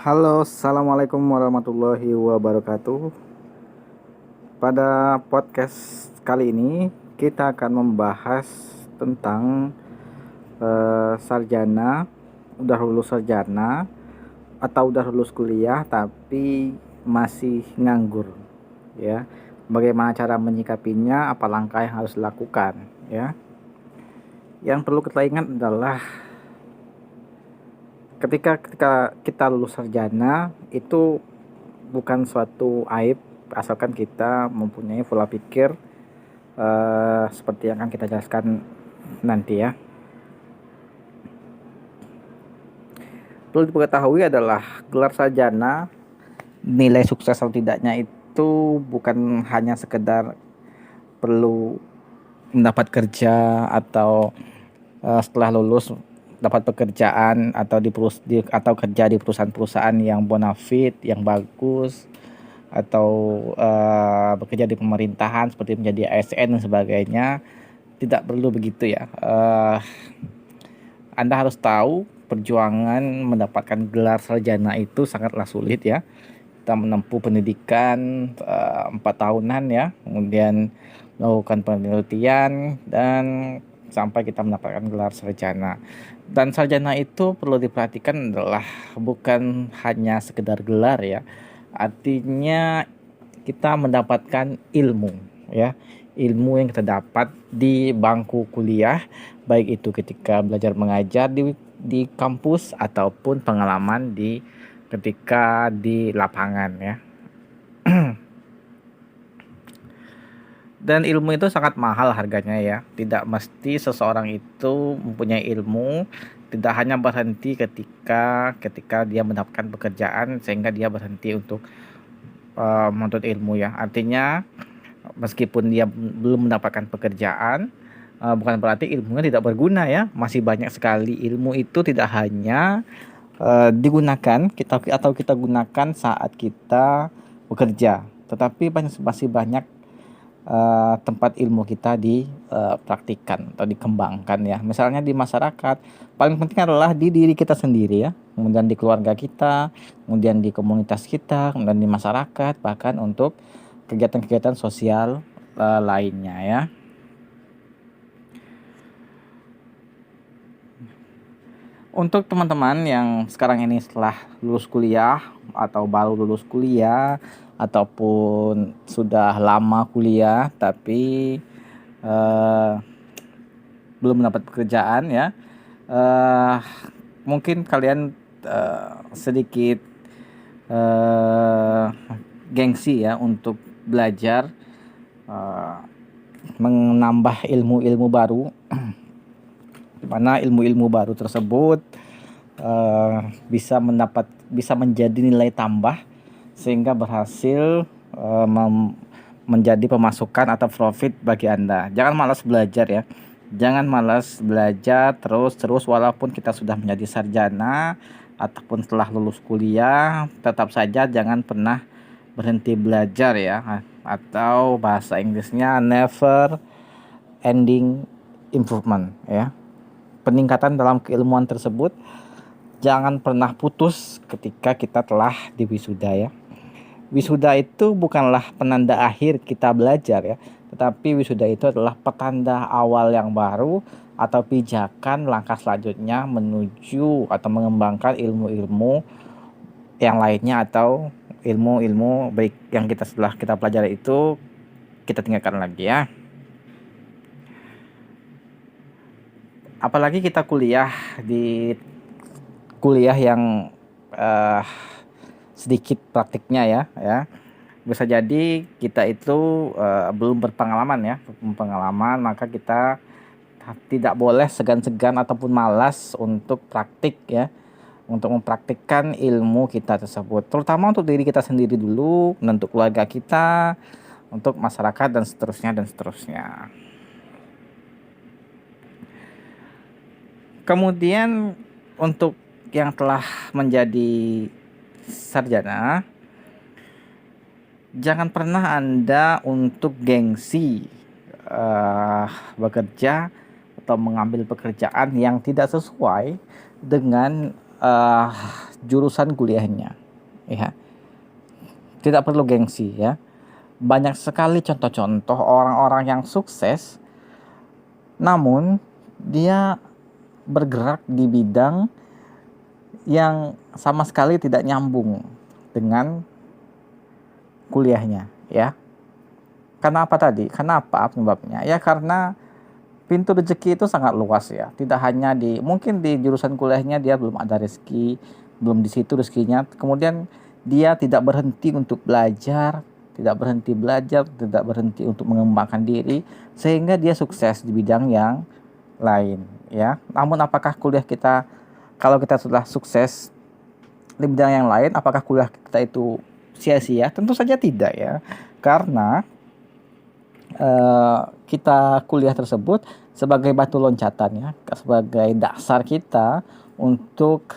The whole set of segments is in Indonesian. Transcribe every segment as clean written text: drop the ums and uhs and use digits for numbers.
Halo, assalamualaikum warahmatullahi wabarakatuh. Pada podcast kali ini kita akan membahas tentang sarjana, udah lulus sarjana atau udah lulus kuliah tapi masih nganggur, ya. Bagaimana cara menyikapinya, apa langkah yang harus dilakukan, ya. Yang perlu kita ingat adalah ketika kita lulus sarjana itu bukan suatu aib asalkan kita mempunyai pola pikir seperti yang akan kita jelaskan nanti, ya. Perlu diketahui adalah gelar sarjana, nilai sukses atau tidaknya itu bukan hanya sekedar perlu mendapat kerja atau setelah lulus dapat pekerjaan atau atau kerja di perusahaan-perusahaan yang bonafit, yang bagus, atau bekerja di pemerintahan seperti menjadi ASN dan sebagainya. Tidak perlu begitu, ya. Anda harus tahu perjuangan mendapatkan gelar sarjana itu sangatlah sulit, ya. Kita menempuh pendidikan 4 tahunan, ya, kemudian melakukan penelitian dan sampai kita mendapatkan gelar sarjana. Dan sarjana itu perlu diperhatikan adalah bukan hanya sekedar gelar, ya. Artinya kita mendapatkan ilmu, ya. Ilmu yang kita dapat di bangku kuliah, baik itu ketika belajar mengajar di kampus ataupun pengalaman ketika di lapangan, ya. Dan ilmu itu sangat mahal harganya, ya. Tidak mesti seseorang itu mempunyai ilmu, tidak hanya berhenti ketika dia mendapatkan pekerjaan sehingga dia berhenti untuk menuntut ilmu, ya. Artinya meskipun dia belum mendapatkan pekerjaan, bukan berarti ilmunya tidak berguna, ya. Masih banyak sekali ilmu itu tidak hanya digunakan kita gunakan saat kita bekerja, tetapi masih banyak tempat ilmu kita dipraktikkan atau dikembangkan, ya. Misalnya di masyarakat, paling penting adalah di diri kita sendiri, ya. Kemudian di keluarga kita, kemudian di komunitas kita, kemudian di masyarakat, bahkan untuk kegiatan-kegiatan sosial lainnya, ya. Untuk teman-teman yang sekarang ini setelah lulus kuliah atau baru lulus kuliah ataupun sudah lama kuliah tapi eh, belum mendapat pekerjaan, ya, eh, mungkin kalian sedikit eh, gengsi, ya, untuk belajar eh, menambah ilmu-ilmu baru, di mana ilmu-ilmu baru tersebut bisa menjadi nilai tambah sehingga berhasil menjadi pemasukan atau profit bagi Anda. Jangan malas belajar, ya. Jangan malas belajar terus walaupun kita sudah menjadi sarjana ataupun setelah lulus kuliah, tetap saja jangan pernah berhenti belajar, ya. Atau bahasa Inggrisnya never ending improvement, ya. Peningkatan dalam keilmuan tersebut jangan pernah putus ketika kita telah diwisuda, ya. Wisuda itu bukanlah penanda akhir kita belajar, ya, tetapi wisuda itu adalah petanda awal yang baru atau pijakan langkah selanjutnya menuju atau mengembangkan ilmu-ilmu yang lainnya atau ilmu-ilmu baik yang setelah kita pelajari itu kita tinggalkan lagi, ya. Apalagi kita kuliah yang eh, sedikit praktiknya, ya. Bisa jadi kita itu belum berpengalaman, ya. Pengalaman, maka kita tidak boleh segan-segan ataupun malas untuk praktik, ya, untuk mempraktikkan ilmu kita tersebut, terutama untuk diri kita sendiri dulu, dan untuk keluarga kita, untuk masyarakat dan seterusnya. Kemudian untuk yang telah menjadi sarjana, jangan pernah Anda untuk gengsi bekerja atau mengambil pekerjaan yang tidak sesuai dengan jurusan kuliahnya, ya. Tidak perlu gengsi, ya. Banyak sekali contoh-contoh orang-orang yang sukses, namun dia bergerak di bidang yang sama sekali tidak nyambung dengan kuliahnya, ya. Kenapa tadi? Kenapa penyebabnya? Ya karena pintu rezeki itu sangat luas, ya. Tidak hanya mungkin di jurusan kuliahnya dia belum ada rezeki, belum di situ rezekinya. Kemudian dia tidak berhenti untuk belajar, tidak berhenti untuk mengembangkan diri sehingga dia sukses di bidang yang lain, ya. Namun apakah kuliah kita, kalau kita sudah sukses di bidang yang lain, apakah kuliah kita itu sia-sia? Tentu saja tidak, ya. Karena kita kuliah tersebut sebagai batu loncatan, ya, sebagai dasar kita untuk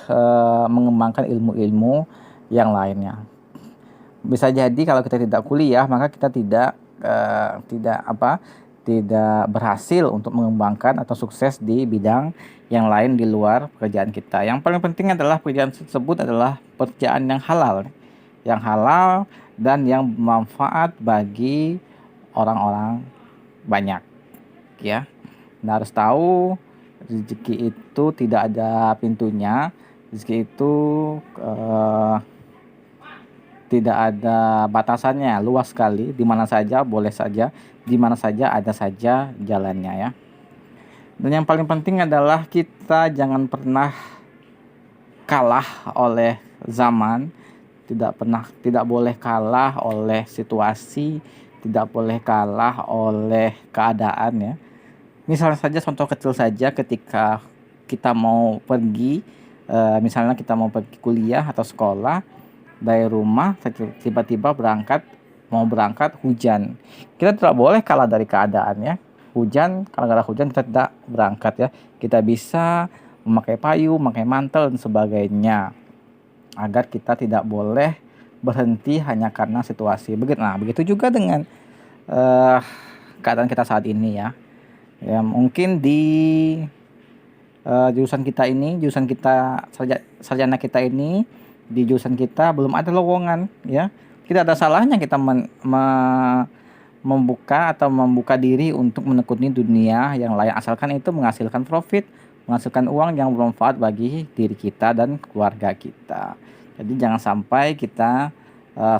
mengembangkan ilmu-ilmu yang lainnya. Bisa jadi kalau kita tidak kuliah maka kita tidak berhasil untuk mengembangkan atau sukses di bidang yang lain di luar pekerjaan kita. Yang paling penting adalah pekerjaan tersebut adalah pekerjaan yang halal dan yang bermanfaat bagi orang-orang banyak, ya. Nah, harus tahu rezeki itu tidak ada pintunya, rezeki itu tidak ada batasannya, luas sekali, di mana saja boleh saja, di mana saja ada saja jalannya, ya. Dan yang paling penting adalah kita jangan pernah kalah oleh zaman, tidak boleh kalah oleh situasi, tidak boleh kalah oleh keadaan, ya. Misalnya saja, contoh kecil saja, ketika kita mau pergi, misalnya kita mau pergi kuliah atau sekolah dari rumah, tiba-tiba mau berangkat hujan. Kita tidak boleh kalah dari keadaan, ya. Hujan, kalau gara hujan kita tidak berangkat, ya. Kita bisa memakai payung, memakai mantel dan sebagainya, agar kita tidak boleh berhenti hanya karena situasi. Begitu juga dengan keadaan kita saat ini, ya. Ya, mungkin di jurusan kita sarjana kita ini, di jurusan kita belum ada lowongan, ya. Tidak ada salahnya kita membuka diri untuk menekuni dunia yang lain, asalkan itu menghasilkan profit, menghasilkan uang yang bermanfaat bagi diri kita dan keluarga kita. Jadi jangan sampai kita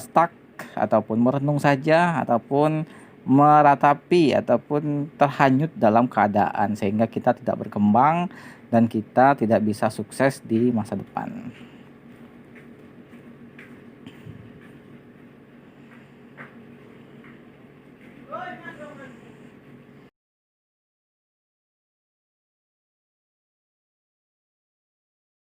stuck ataupun merenung saja, ataupun meratapi ataupun terhanyut dalam keadaan sehingga kita tidak berkembang dan kita tidak bisa sukses di masa depan.